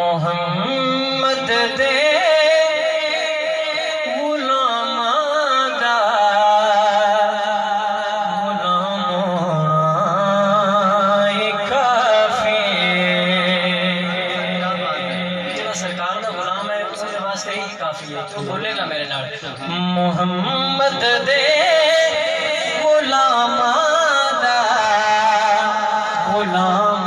मोहम्मद दे गुलामां दा गुलाम काफी। जो सरकार का गुलाम है उसके वास्ते ही काफी है। तो बोलेगा मेरे नाल मोहम्मद दे गुलामां दा गुलाम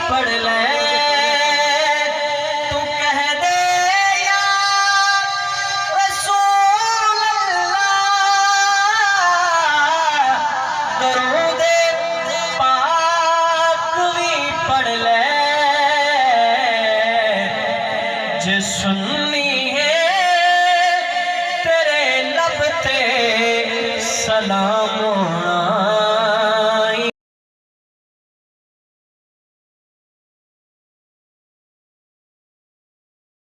पढ़ ले तू कह दे या रसूल अल्लाह। दरूद पाक भी पढ़ ले जे सुन्नी है तेरे लब ते सलाम होना।